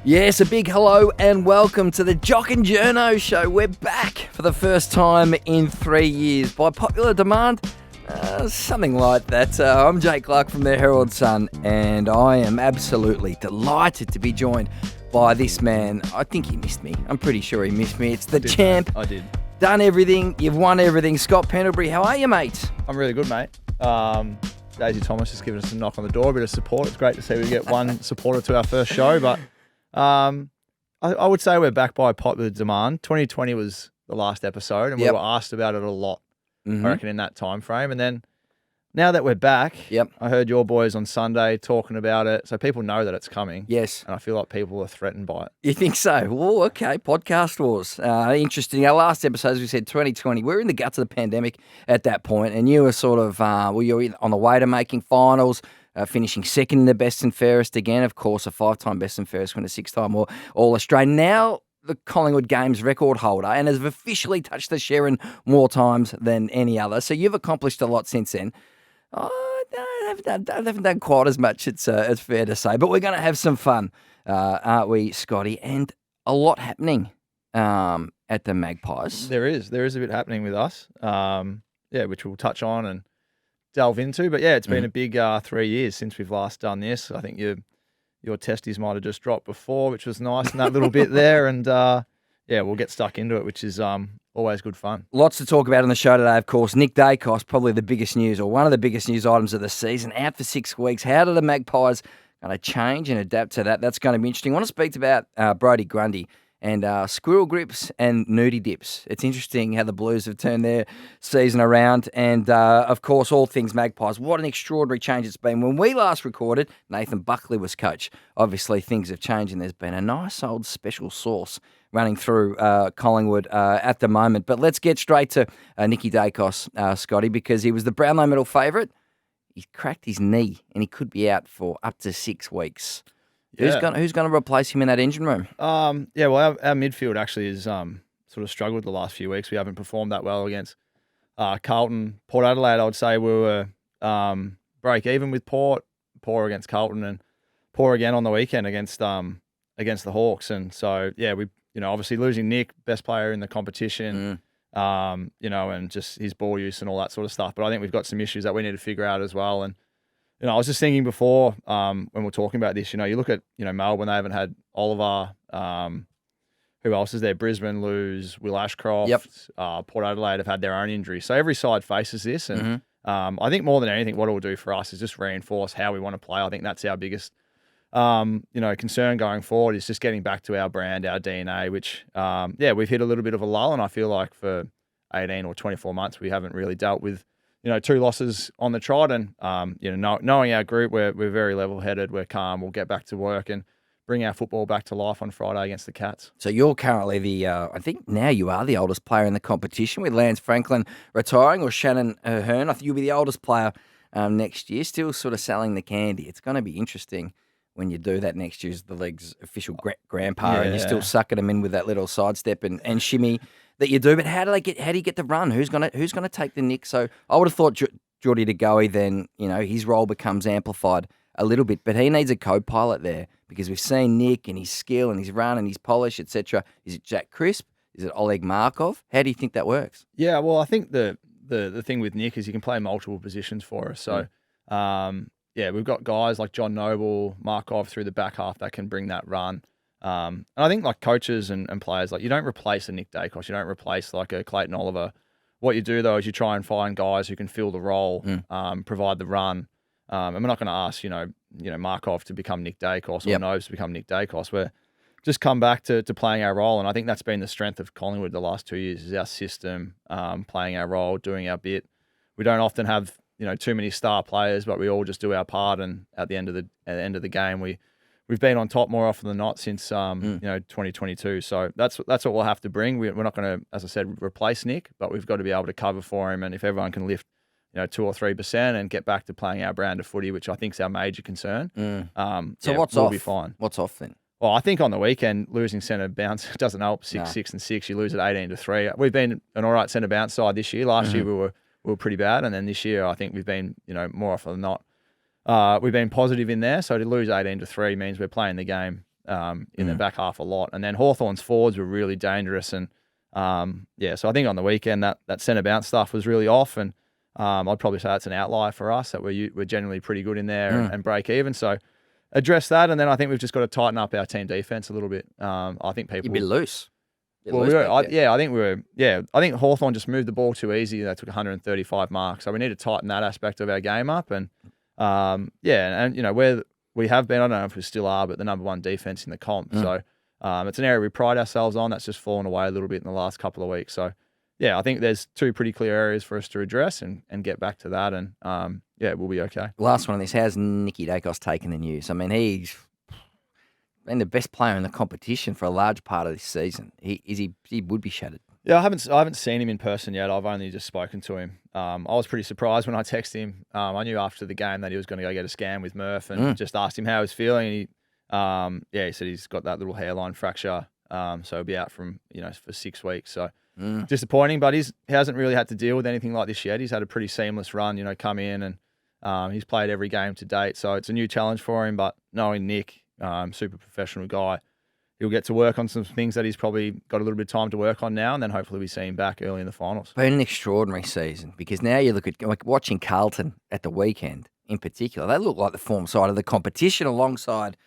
Yes, a big hello and welcome to the Jock and Journo show. We're back for the first time in 3 years. By popular demand, something like that. I'm Jake Clark from the Herald Sun, and I am absolutely delighted to be joined by this man. I think he missed me. I'm pretty sure he missed me. It's the champ. I did. Done everything. You've won everything. Scott Pendlebury, how are you, mate? I'm really good, mate. Daisy Thomas has given us a knock on the door, a bit of support. It's great to see we get one supporter to our first show, but I would say we're back by popular demand. 2020 was the last episode, and we were asked about it a lot, I reckon, in that time frame. And then now that we're back, I heard your boys on Sunday talking about it, so people know that it's coming. Yes. And I feel like people are threatened by it. You think so? Well, okay, podcast wars. Interesting. Our last episode, as we said, 2020, we were in the guts of the pandemic at that point, and you were sort of, you were on the way to making finals, finishing second in the best and fairest again, of course, a 5-time best and fairest winner, 6-time All-Australian. Now the Collingwood Games record holder and has officially touched the Sherrin more times than any other. So you've accomplished a lot since then. I haven't done quite as much, it's fair to say. But we're going to have some fun, aren't we, Scotty? And a lot happening at the Magpies. There is a bit happening with us, which we'll touch on and delve into. But, it's been a big 3 years since we've last done this. I think your testes might have just dropped before, which was nice in that little bit there. And, we'll get stuck into it, which is always good fun. Lots to talk about on the show today, of course. Nick Daicos, probably the biggest news or one of the biggest news items of the season, out for 6 weeks. How do the Magpies going to change and adapt to that? That's going to be interesting. I want to speak about Brodie Grundy and squirrel grips and nudie dips. It's interesting how the Blues have turned their season around. And, of course, all things Magpies. What an extraordinary change it's been. When we last recorded, Nathan Buckley was coach. Obviously, things have changed and there's been a nice old special sauce running through Collingwood at the moment. But let's get straight to Nicky Daicos, Scotty, because he was the Brownlow medal favourite. He's cracked his knee and he could be out for up to 6 weeks. Who's going to replace him in that engine room? Our midfield actually has sort of struggled the last few weeks. We haven't performed that well against Carlton. Port Adelaide, I would say we were break even with Port, poor against Carlton, and poor again on the weekend against the Hawks. And so, we obviously losing Nick, best player in the competition, and just his ball use and all that sort of stuff. But I think we've got some issues that we need to figure out as well. And I was just thinking before when we we're talking about this, you look at, Melbourne, they haven't had Oliver. Who else is there? Brisbane lose Will Ashcroft. Port Adelaide have had their own injuries. So every side faces this. And I think more than anything, what it will do for us is just reinforce how we want to play. I think that's our biggest, concern going forward is just getting back to our brand, our DNA, which, we've hit a little bit of a lull. And I feel like for 18 or 24 months, we haven't really dealt with 2 losses on the trot, and knowing our group, we're very level-headed, we're calm, we'll get back to work and bring our football back to life on Friday against the Cats. So you're currently I think now you are the oldest player in the competition with Lance Franklin retiring or Shannon Hearn. I think you'll be the oldest player next year, still sort of selling the candy. It's going to be interesting when you do that next year as the league's official grandpa and you're still sucking them in with that little sidestep and shimmy that you do. But how do you get the run? Who's gonna take the nick? So I would have thought Geordie De Goey, then his role becomes amplified a little bit, but he needs a co-pilot there because we've seen Nick and his skill and his run and his polish, etc. Is it Jack Crisp? Is it Oleg Markov? How do you think that works? Yeah, well, I think the thing with Nick is he can play multiple positions for us. So we've got guys like John Noble, Markov through the back half that can bring that run. And I think like coaches and players, like you don't replace a Nick Daicos, you don't replace like a Clayton Oliver. What you do though is you try and find guys who can fill the role, provide the run. And we're not going to ask, Markov to become Nick Daicos or Nobes to become Nick Daicos. We're just come back to playing our role. And I think that's been the strength of Collingwood the last 2 years is our system, playing our role, doing our bit. We don't often have, too many star players, but we all just do our part. And at the end of the game, we've been on top more often than not since 2022. So that's what we'll have to bring. We're not going to, as I said, replace Nick, but we've got to be able to cover for him. And if everyone can lift 2 or 3% and get back to playing our brand of footy, which I think is our major concern, what's we'll off? Be fine. What's off then? Well, I think on the weekend losing centre bounce doesn't help. 6 and 6, you lose at 18-3. We've been an all right centre bounce side this year. Last year we were pretty bad, and then this year I think we've been more often than not we've been positive in there. So to lose 18-3 means we're playing the game in the back half a lot. And then Hawthorn's forwards were really dangerous. And so I think on the weekend that centre bounce stuff was really off. And I'd probably say that's an outlier for us, that we're generally pretty good in there and break even. So address that. And then I think we've just got to tighten up our team defence a little bit. I think people... You'd be loose. Well, I think Hawthorn just moved the ball too easy. They took 135 marks. So we need to tighten that aspect of our game up. And where we have been, I don't know if we still are, but the number one defence in the comp. So it's an area we pride ourselves on. That's just fallen away a little bit in the last couple of weeks. So I think there's two pretty clear areas for us to address and get back to that. And we'll be okay. Last one on this, how's Nick Daicos taken the news? I mean, he's been the best player in the competition for a large part of this season. He would be shattered. Yeah, I haven't seen him in person yet. I've only just spoken to him. I was pretty surprised when I texted him. I knew after the game that he was going to go get a scan with Murph and just asked him how he was feeling. And he said he's got that little hairline fracture, so he'll be out for 6 weeks. So disappointing, but he hasn't really had to deal with anything like this yet. He's had a pretty seamless run, come in and he's played every game to date. So it's a new challenge for him. But knowing Nick, super professional guy, he'll get to work on some things that he's probably got a little bit of time to work on now, and then hopefully we see him back early in the finals. Been an extraordinary season, because now you look at watching Carlton at the weekend in particular. They look like the form side of the competition alongside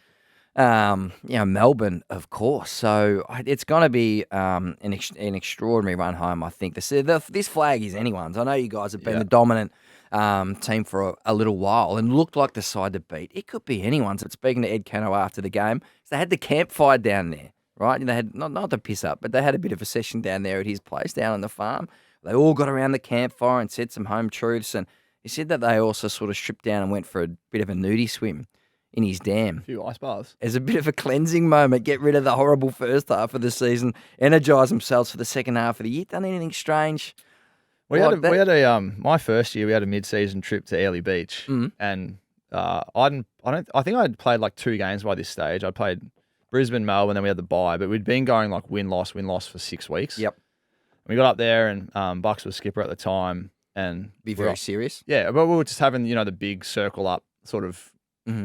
Melbourne, of course. So it's going to be an extraordinary run home, I think. This flag is anyone's. I know you guys have been the dominant team for a little while and looked like the side to beat. It could be anyone's. But speaking to Ed Cano after the game, they had the campfire down there, right? And they had not to piss up, but they had a bit of a session down there at his place down on the farm. They all got around the campfire and said some home truths. And he said that they also sort of stripped down and went for a bit of a nudie swim in his dam. A few ice baths. As a bit of a cleansing moment, get rid of the horrible first half of the season, energise themselves for the second half of the year. Done anything strange? We had my first year we had a mid-season trip to Airlie Beach, and I think I'd played like 2 games by this stage. I played Brisbane, Melbourne, then we had the bye, but we'd been going like win-loss for 6 weeks. Yep. We got up there and Bucks was skipper at the time, and be very serious. Yeah, but we were just having the big circle up sort of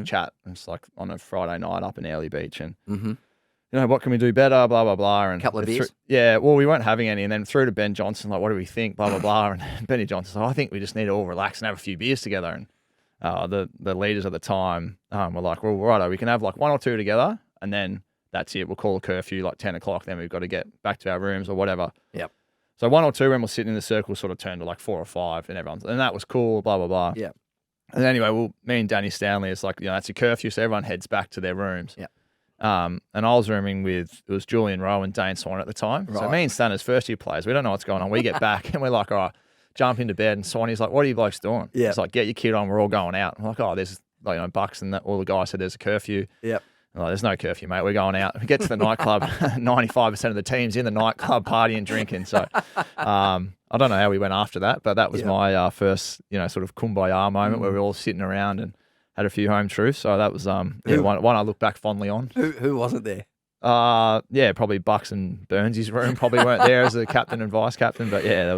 chat. It's like on a Friday night up in Airlie Beach, and what can we do better? Blah blah blah. And couple of beers. Well, we weren't having any, and then through to Ben Johnson, like, what do we think? Blah blah blah. And Benny Johnson, I think we just need to all relax and have a few beers together. And the leaders at the time were like, well, righto, we can have like 1 or 2 together, and then that's it. We'll call a curfew like 10 o'clock. Then we've got to get back to our rooms or whatever. Yep. So 1 or 2 when we're sitting in the circle sort of turned to like 4 or 5, and that was cool. Blah blah blah. Yeah. And anyway, me and Danny Stanley, it's like, that's a curfew, so everyone heads back to their rooms. Yeah. And I was rooming with, it was Julian Rowe and Dane Swan at the time. Right. So me and Stan as first-year players, we don't know what's going on. We get back and we're like, all right, jump into bed. And Swanee's like, what are you blokes doing? Yeah. It's like, get your kit on, we're all going out. I'm like, there's Bucks, and all the guys said there's a curfew. Yep. Like, there's no curfew, mate. We're going out. We get to the nightclub. 95% of the team's in the nightclub partying, drinking. So I don't know how we went after that, but that was my first, sort of kumbaya moment where we were all sitting around and had a few home truths. So that was one I look back fondly on. Who wasn't there? Probably Bucks and Burnsy's room probably weren't there as the captain and vice captain, but that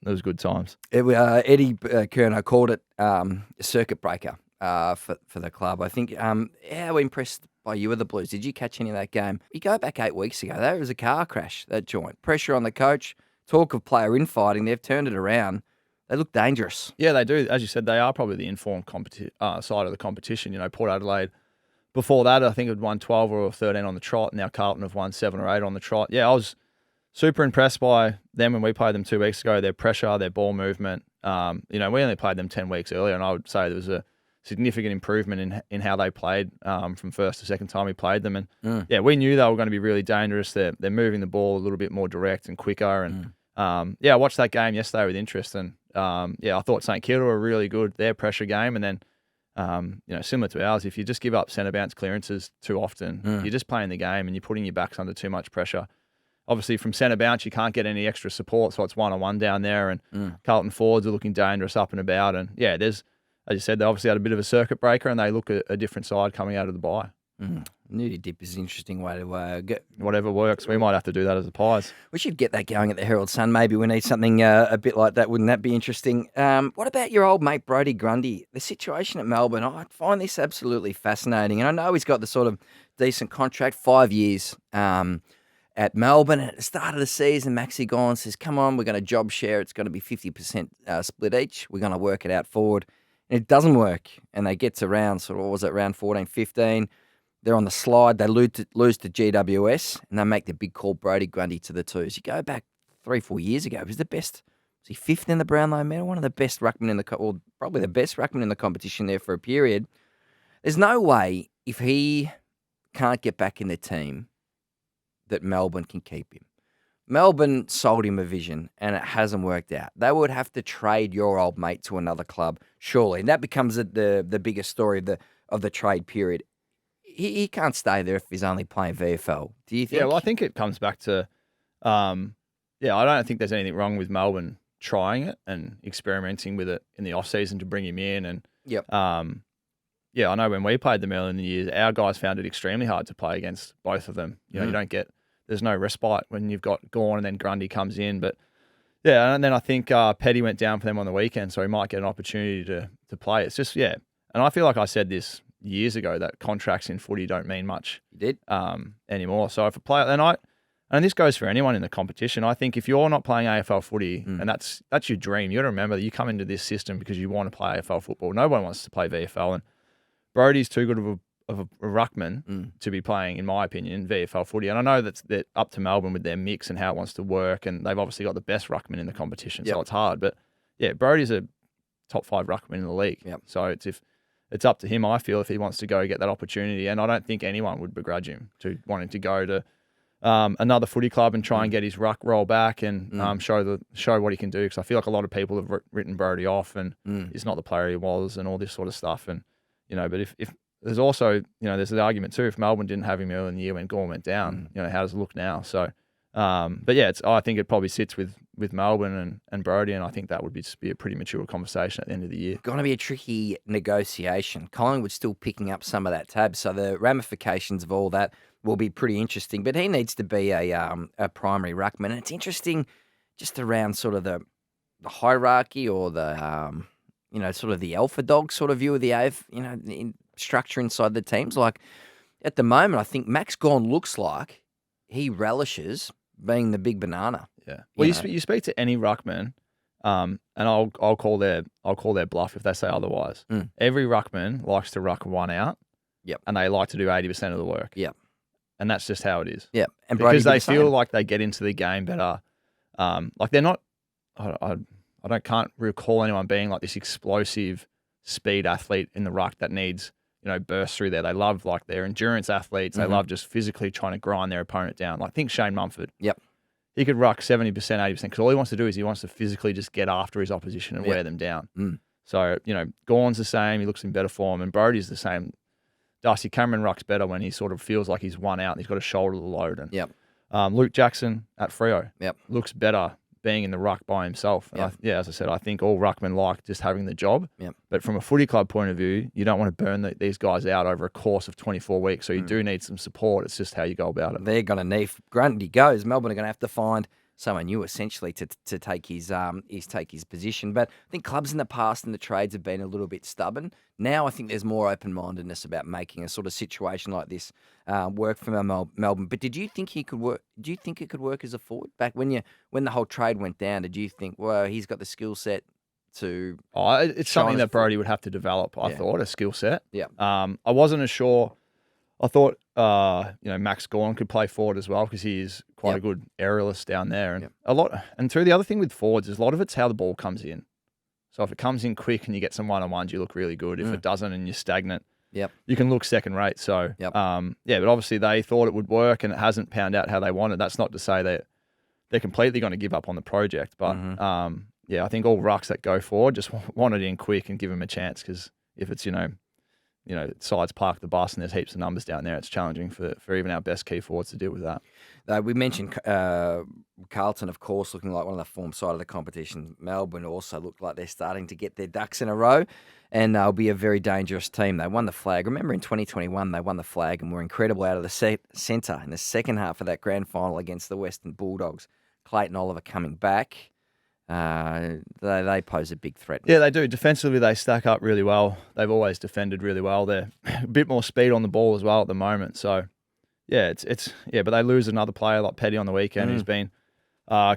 was good times. Eddie Curnow called it a circuit breaker for the club. I think how impressed by you with the Blues. Did you catch any of that game? You go back 8 weeks ago, that was a car crash, that joint. Pressure on the coach, talk of player infighting, they've turned it around. They look dangerous. Yeah, they do. As you said, they are probably the informed side of the competition. Port Adelaide, before that, I think had won 12 or 13 on the trot. Now Carlton have won 7 or 8 on the trot. Yeah, I was super impressed by them when we played them 2 weeks ago, their pressure, their ball movement. We only played them 10 weeks earlier, and I would say there was a significant improvement in how they played from first to second time we played them. And we knew they were going to be really dangerous. They're moving the ball a little bit more direct and quicker. And I watched that game yesterday with interest. And I thought St Kilda were really good, their pressure game. And then, similar to ours, if you just give up centre bounce clearances too often, you're just playing the game and you're putting your backs under too much pressure. Obviously, from centre bounce, you can't get any extra support, so it's 1-on-1 down there. And Carlton forwards are looking dangerous up and about. And there's, as you said, they obviously had a bit of a circuit breaker, and they look a different side coming out of the bye. Nudie dip is an interesting way to get. Whatever works. We might have to do that as a Pies. We should get that going at the Herald Sun. Maybe we need something a bit like that. Wouldn't that be interesting? What about your old mate, Brodie Grundy? The situation at Melbourne, I find this absolutely fascinating. And I know he's got the sort of decent contract, 5 years at Melbourne. And at the start of the season, Maxie Gawn says, come on, we're going to job share. It's going to be 50% split each. We're going to work it out forward. And it doesn't work. And they get to round, sort of, what was it, round 14, 15. They're on the slide. They lose to GWS, and they make the big call, Brodie Grundy to the twos. You go back 3-4 years ago, he was the best. Was he fifth in the Brownlow medal? One of the best ruckmen in the or probably the best ruckman in the competition there for a period. There's no way, if he can't get back in the team, that Melbourne can keep him. Melbourne sold him a vision, and it hasn't worked out. They would have to trade your old mate to another club, surely, and that becomes the biggest story of the trade period. He can't stay there if he's only playing VFL. Do you think? Yeah, well, I think it comes back to, I don't think there's anything wrong with Melbourne trying it and experimenting with it in the off-season to bring him in. And I know when we played them early in the year, our guys found it extremely hard to play against both of them. You know, there's no respite when you've got Gawn and then Grundy comes in. But yeah, and then I think Petty went down for them on the weekend, so he might get an opportunity to play. It's just, and I feel like I said this years ago that contracts in footy don't mean much. You did anymore. So if a player, and this goes for anyone in the competition, I think if you're not playing AFL footy and that's your dream, you got to remember that you come into this system because you want to play AFL football. No one wants to play VFL, and Brodie's too good of a ruckman to be playing, in my opinion, VFL footy. And I know that's up to Melbourne with their mix and how it wants to work, and they've obviously got the best ruckman in the competition, so it's hard. But yeah, Brodie's a top 5 ruckman in the league. Yep. So it's up to him, I feel, if he wants to go get that opportunity. And I don't think anyone would begrudge him to wanting to go to another footy club and try and get his ruck roll back and show what he can do. Because I feel like a lot of people have written Brodie off and he's not the player he was and all this sort of stuff. And, but if there's also, there's the argument too, if Melbourne didn't have him early in the year when Gawn went down, how does it look now? So, but yeah, I think it probably sits with Melbourne and Brodie, and I think that would be a pretty mature conversation at the end of the year. Going to be a tricky negotiation. Collingwood's still picking up some of that tab, so the ramifications of all that will be pretty interesting. But he needs to be a primary ruckman, and it's interesting just around sort of the hierarchy or the sort of the alpha dog sort of view of the in structure inside the teams. Like at the moment, I think Max Gawn looks like he relishes being the big banana. Yeah. Well, you speak to any ruckman, and I'll call their bluff if they say otherwise. Every ruckman likes to ruck one out. Yep. And they like to do 80% of the work. Yep. And that's just how it is. Yep. And because they feel like they get into the game better. Like they're not. Can't recall anyone being like this explosive speed athlete in the ruck that needs burst through there. They love like their endurance athletes. They love just physically trying to grind their opponent down. Like think Shane Mumford. Yep. He could ruck 70%, 80% because all he wants to do is he wants to physically just get after his opposition and wear them down. So, Gawn's the same. He looks in better form. And Brodie's the same. Darcy Cameron rucks better when he sort of feels like he's one out and he's got to shoulder the load. And Luke Jackson at Freo looks better being in the ruck by himself. And as I said, I think all ruckmen like just having the job. But from a footy club point of view, you don't want to burn these guys out over a course of 24 weeks. So you do need some support. It's just how you go about it. They're going to need, if Grundy goes, Melbourne are going to have to find someone new essentially to take his position. But I think clubs in the past and the trades have been a little bit stubborn. Now I think there's more open-mindedness about making a sort of situation like this work for Melbourne. But did you think he could work? Do you think it could work as a forward back when the whole trade went down? Did you think, well, he's got the skill set to? It's something that Brodie would have to develop. I thought a skill set. Yeah. I wasn't as sure. I thought, Max Gawn could play forward as well because he is quite a good aerialist down there, and And through the other thing with forwards is a lot of it's how the ball comes in. So if it comes in quick and you get some 1-on-ones, you look really good. If it doesn't and you're stagnant, you can look second rate. So but obviously they thought it would work and it hasn't panned out how they wanted. That's not to say that they're completely going to give up on the project, but I think all rucks that go forward just want it in quick and give them a chance because if it's sides park the bus and there's heaps of numbers down there, it's challenging for even our best key forwards to deal with that. We mentioned Carlton, of course, looking like one of the form side of the competition. Melbourne also look like they're starting to get their ducks in a row. and they'll be a very dangerous team. They won the flag. Remember in 2021, they won the flag and were incredible out of the centre in the second half of that grand final against the Western Bulldogs. Clayton Oliver coming back. They pose a big threat. Yeah, they do. Defensively, they stack up really well. They've always defended really well. They're a bit more speed on the ball as well at the moment. So, yeah, it's but they lose another player like Petty on the weekend who's been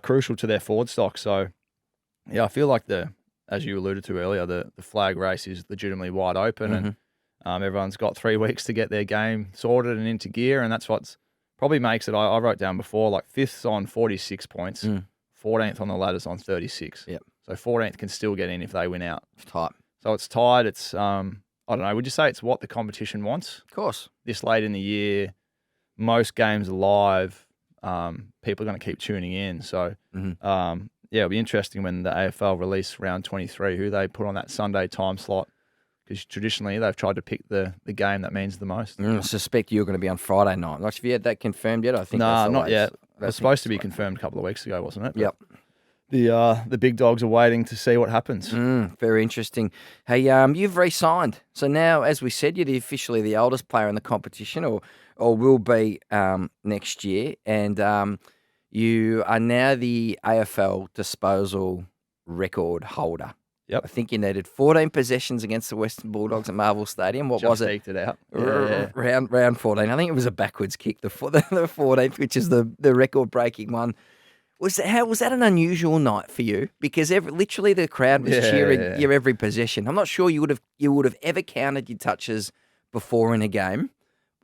crucial to their forward stock. So, yeah, I feel like as you alluded to earlier, the flag race is legitimately wide open, and everyone's got 3 weeks to get their game sorted and into gear, and that's what's probably makes it. I wrote down before, like 5th's on 46 points. 14th on the ladder's on 36. Yep. So 14th can still get in if they win out. It's tight. So it's tight. It's, I don't know, would you say it's what the competition wants? Of course. This late in the year, most games are live. People are going to keep tuning in. So, it'll be interesting when the AFL release round 23, who they put on that Sunday time slot. Because traditionally they've tried to pick the game that means the most. I suspect you're going to be on Friday night. Like, have you had that confirmed yet? I think no, not yet. It was supposed to be confirmed a couple of weeks ago, wasn't it? Yep. The big dogs are waiting to see what happens. Very interesting. Hey, you've re-signed. So now, as we said, you're officially the oldest player in the competition, or will be next year. And you are now the AFL disposal record holder. Yep. I think you needed 14 possessions against the Western Bulldogs at Marvel Stadium. What was it? Just eked it out. Round 14. I think it was a backwards kick, the 14th, which is the record-breaking one. Was that an unusual night for you? Because literally the crowd was cheering your every possession. I'm not sure you would have ever counted your touches before in a game.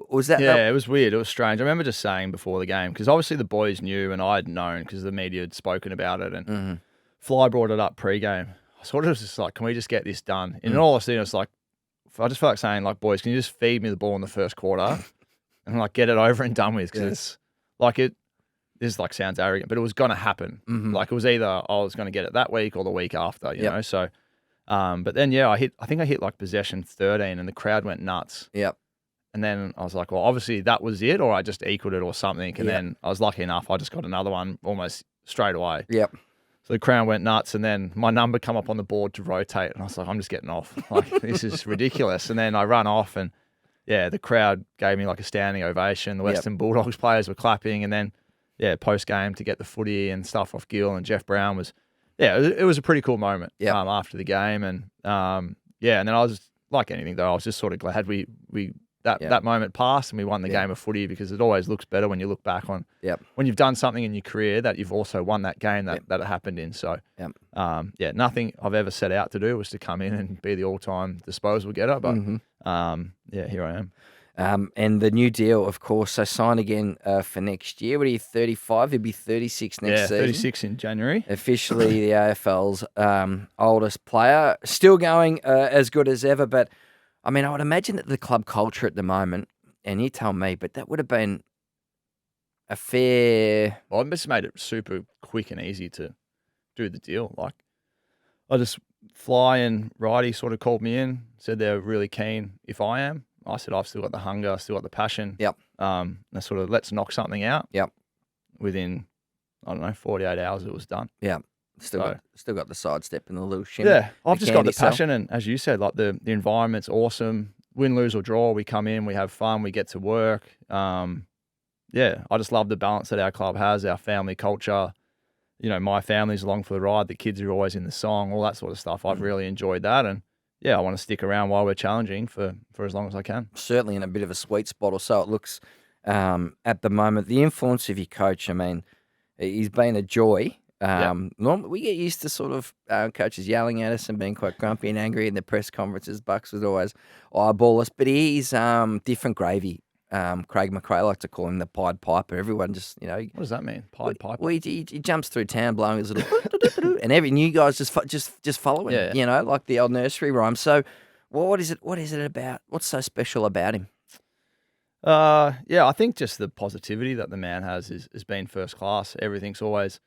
Was that? Yeah, it was weird. It was strange. I remember just saying before the game, because obviously the boys knew and I'd known because the media had spoken about it, and Fly brought it up pre-game. I sort of was just like, can we just get this done? And in all honesty, it was like, I just felt like saying, like, boys, can you just feed me the ball in the first quarter and like get it over and done with? Because it's like this like sounds arrogant, but it was going to happen. Like it was either I was going to get it that week or the week after, you know? So, but then, I think I hit like possession 13 and the crowd went nuts. Yep. And then I was like, well, obviously that was it, or I just equaled it or something. And then I was lucky enough, I just got another one almost straight away. Yep. So the crowd went nuts, and then my number come up on the board to rotate, and I was like, I'm just getting off. Like, this is ridiculous. And then I run off, and the crowd gave me like a standing ovation. The Western Bulldogs players were clapping, and then post game to get the footy and stuff off Gill and Jeff Brown was it was a pretty cool moment after the game, and and then I was like anything though, I was just sort of glad we that moment passed and we won the game of footy, because it always looks better when you look back on when you've done something in your career that you've also won that game that it happened in. So, nothing I've ever set out to do was to come in and be the all-time disposal getter, but here I am. And the new deal, of course, so sign again for next year. What are you, 35? He'll be 36 next season. 36 in January. Officially the AFL's oldest player. Still going as good as ever, but I mean, I would imagine that the club culture at the moment, and you tell me, but that would have been a fair... Well, it just made it super quick and easy to do the deal. Like, I just Fly and Righty sort of called me in, said they're really keen if I am. I said, I've still got the hunger, still got the passion. Yep. They sort of, let's knock something out. Yep. Within, 48 hours it was done. Yeah. Still got the sidestep and the little shimmer. Yeah, I've just got the passion, and as you said, like the environment's awesome. Win, lose or draw, we come in, we have fun, we get to work. I just love the balance that our club has, our family culture. You know, my family's along for the ride. The kids are always in the song, all that sort of stuff. I've really enjoyed that, and I want to stick around while we're challenging for as long as I can. Certainly in a bit of a sweet spot, or so it looks at the moment. The influence of your coach, I mean, he's been a joy. Normally we get used to sort of coaches yelling at us and being quite grumpy and angry in the press conferences. Bucks was always eyeball us, but he's different gravy. Craig McRae, I like to call him the Pied Piper. Everyone just, what does that mean? Pied Piper? Well, he jumps through town blowing his little and every new guys just follow him. Like the old nursery rhyme. So, what is it about? What's so special about him? I think just the positivity that the man has been first class. Everything's always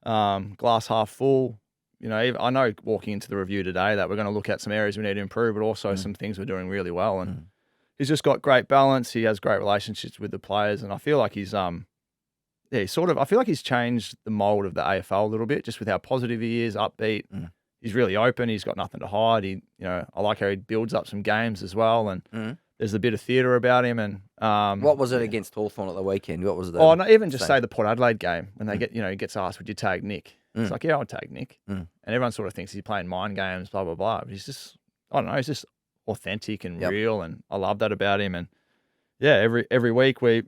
glass half full. I know walking into the review today that we're going to look at some areas we need to improve, but also some things we're doing really well. And he's just got great balance. He has great relationships with the players, and I feel like he's I feel like he's changed the mold of the AFL a little bit, just with how positive he is, upbeat. he's really open. He's got nothing to hide. I like how he builds up some games as well, and there's a bit of theatre about him. And what was it against Hawthorn at the weekend? What was it? Oh, no, even just say the Port Adelaide game when they he gets asked, "Would you tag Nick?" It's like, yeah, I'd tag Nick, and everyone sort of thinks he's playing mind games, blah blah blah. But he's just, I don't know, he's just authentic and real, and I love that about him. And yeah, every week we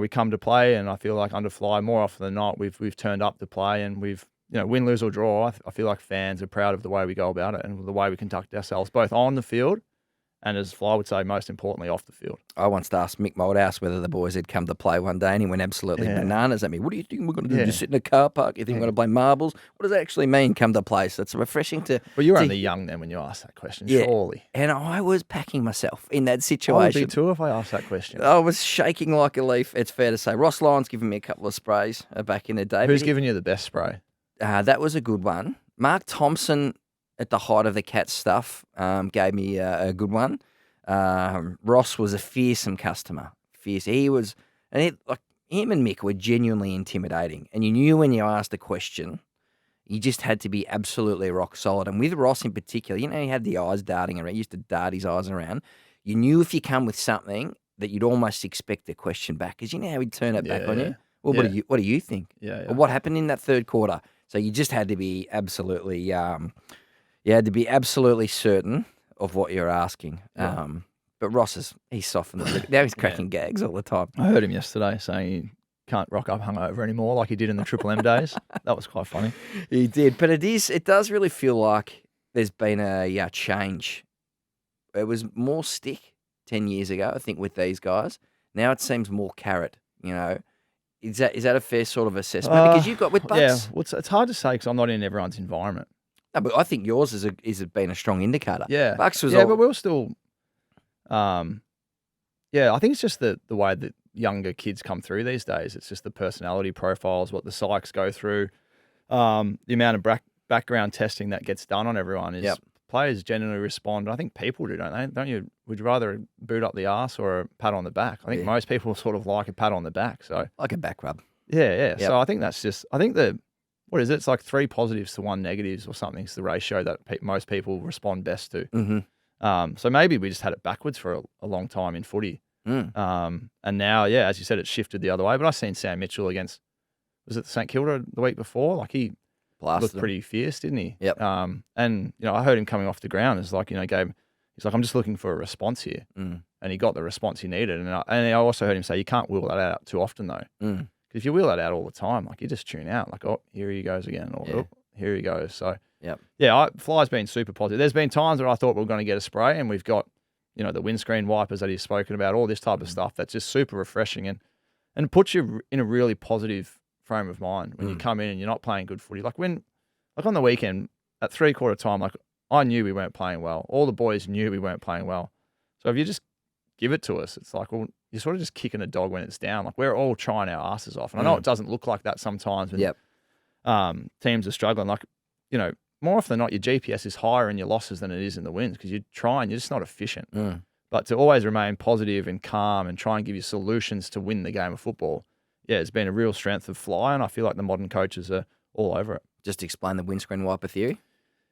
come to play, and I feel like under fly more often than not we've turned up to play, and we've win, lose or draw. I feel like fans are proud of the way we go about it and the way we conduct ourselves, both on the field and, as Fly would say, most importantly, off the field. I once asked Mick Moldhouse whether the boys had come to play one day, and he went absolutely bananas at me. What do you think we're going to do? Just sit in a car park? You think we're going to play marbles? What does that actually mean, come to play? So it's refreshing to... Well, you were only young then when you asked that question, surely. And I was packing myself in that situation. I would be too if I asked that question. I was shaking like a leaf, it's fair to say. Ross Lyon's given me a couple of sprays back in the day. Who's given you the best spray? That was a good one. Mark Thompson, at the height of the Cats stuff, gave me a good one. Ross was a fearsome customer. Fierce. He was, and him and Mick were genuinely intimidating. And you knew when you asked a question, you just had to be absolutely rock solid. And with Ross in particular, he had the eyes darting around. He used to dart his eyes around. You knew if you come with something that you'd almost expect a question back, because you know how he'd turn it back on you. Well, what do you think? Yeah. Or what happened in that third quarter? So you just had to be absolutely, certain of what you're asking. Yeah. But Ross he's softened. Now he's cracking gags all the time. I heard him yesterday saying he can't rock up hungover anymore like he did in the Triple M days. That was quite funny. He did, but it does really feel like there's been a change. It was more stick 10 years ago, I think, with these guys. Now it seems more carrot. Is that a fair sort of assessment? Because you've got with Bucks. Yeah, well, it's hard to say because I'm not in everyone's environment. No, but I think yours has been a strong indicator. Yeah, Bucks was but we're still. I think it's just the way that younger kids come through these days. It's just the personality profiles, what the psychs go through, the amount of background testing that gets done on everyone is players generally respond. I think people do, don't they? Don't you? Would you rather boot up the arse or a pat on the back? I think most people sort of like a pat on the back. So like a back rub. Yeah. Yep. So I think that's just. I think what is it? It's like 3 positives to 1 negatives or something. It's the ratio that most people respond best to. Mm-hmm. So maybe we just had it backwards for a long time in footy. And now, as you said, it's shifted the other way. But I've seen Sam Mitchell against, was it St Kilda the week before? Like he looked pretty fierce, didn't he? Yep. And I heard him coming off the ground. It's like, he's like, I'm just looking for a response here. And he got the response he needed. And I also heard him say, you can't wheel that out too often though. Because if you wheel that out all the time, like you just tune out. Like, oh, here he goes again. Or oh, here he goes. So Fly's been super positive. There's been times where I thought we were going to get a spray, and we've got, the windscreen wipers that he's spoken about, all this type of stuff that's just super refreshing and puts you in a really positive frame of mind when you come in and you're not playing good footy. Like on the weekend at 3/4 time, like I knew we weren't playing well. All the boys knew we weren't playing well. So if you just give it to us, it's like, well, you're sort of just kicking a dog when it's down. Like we're all trying our asses off. And I know it doesn't look like that sometimes when teams are struggling. Like, more often than not, your GPS is higher in your losses than it is in the wins because you're just not efficient. But to always remain positive and calm and try and give you solutions to win the game of football, it's been a real strength of Fly, and I feel like the modern coaches are all over it. Just explain the windscreen wiper theory.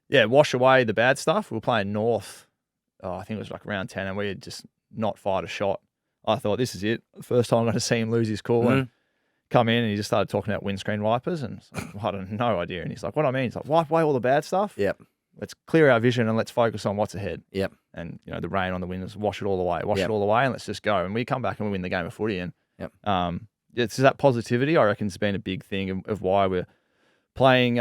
Yeah, wash away the bad stuff. We were playing North, I think it was like round 10, and we had just not fired a shot. I thought, this is it. First time I'm going to see him lose his cool and come in, and he just started talking about windscreen wipers, and like, I had no idea. And he's like, what I mean? He's like, wipe away all the bad stuff. Yep. Let's clear our vision and let's focus on what's ahead. Yep. And, the rain on the windows, wash it all away, and let's just go. And we come back and we win the game of footy. And it's that positivity, I reckon, has been a big thing of why we're playing,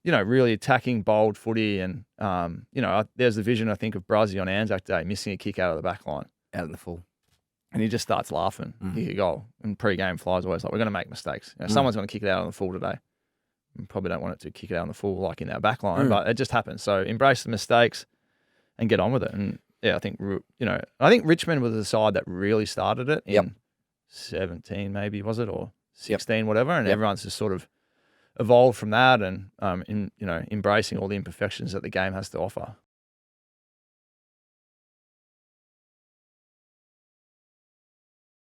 really attacking, bold footy. And, there's the vision, I think, of Brazzy on Anzac Day, missing a kick out of the back line. Out in the full. And he just starts laughing. Here you go. And pre-game Fly's always like, we're going to make mistakes. Someone's going to kick it out on the full today. We probably don't want it to kick it out on the full like in our back line, but it just happens. So embrace the mistakes and get on with it. And I think, I think Richmond was the side that really started it in 17 maybe, was it? Or 16, whatever. And everyone's just sort of evolved from that and, embracing all the imperfections that the game has to offer.